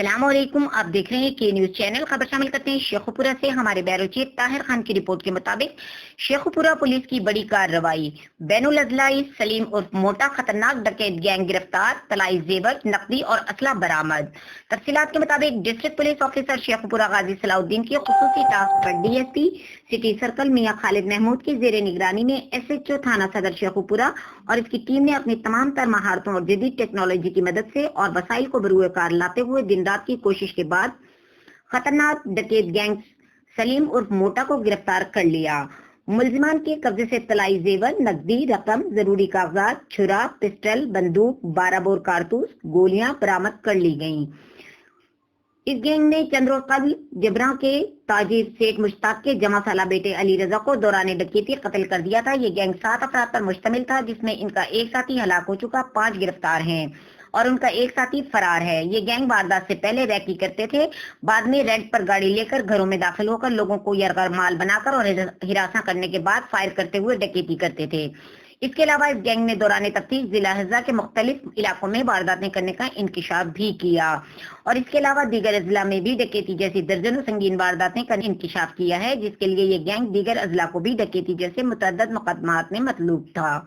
السلام علیکم، آپ دیکھ رہے ہیں کے نیوز چینل۔ خبر شامل کرتے ہیں شیخوپورہ سے۔ ہمارے بیروچی طاہر خان کی رپورٹ کے مطابق شیخوپورہ پولیس کی بڑی کارروائی، بین الاضلاعی سلیم عرف موٹا خطرناک ڈکیت گینگ گرفتار، طلائی زیور، نقدی اور اسلحہ برآمد۔ تفصیلات کے مطابق ڈسٹرکٹ پولیس آفیسر شیخوپورہ غازی صلاح الدین کی خصوصی task force D S P city circle میاں خالد محمود کی زیر نگرانی میں ایس ایچ او تھانہ صدر شیخوپورہ اور اس کی ٹیم نے اپنی تمام تر مہارتوں اور جدید ٹیکنالوجی کی مدد سے اور وسائل کو بروئے کار لاتے ہوئے دن رات کی کوشش کے بعد خطرناک ڈکیت گینگ سلیم عرف موٹا کو گرفتار کر لیا۔ ملزمان کے قبضے سے طلائی زیور، نقدی رقم، ضروری کاغذات، چھرا، پسٹل، بندوق، 12 بور کارتوس، گولیاں برآمد کر لی گئیں۔ اس گینگ نے چند روز قبل جبراں کے تاجر سیٹ مشتاق کے جمع سالہ بیٹے علی رضا کو دوران ڈکیتی قتل کر دیا تھا۔ یہ گینگ 7 افراد پر مشتمل تھا، جس میں ان کا ایک ساتھی ہلاک ہو چکا، 5 گرفتار ہیں اور ان کا ایک ساتھی فرار ہے۔ یہ گینگ واردات سے پہلے ریکی کرتے تھے، بعد میں رینٹ پر گاڑی لے کر گھروں میں داخل ہو کر لوگوں کو یرغمال بنا کر اور ہراساں کرنے کے بعد فائر کرتے ہوئے ڈکیتی کرتے تھے۔ اس کے علاوہ اس گینگ نے دوران تفتیش ضلع حفظہ کے مختلف علاقوں میں وارداتیں کرنے کا انکشاف بھی کیا اور اس کے علاوہ دیگر اضلاع میں بھی ڈکیتی جیسی درجنوں سنگین وارداتیں کا انکشاف کیا ہے، جس کے لیے یہ گینگ دیگر اضلاع کو بھی ڈکیتی جیسے متعدد مقدمات میں مطلوب تھا۔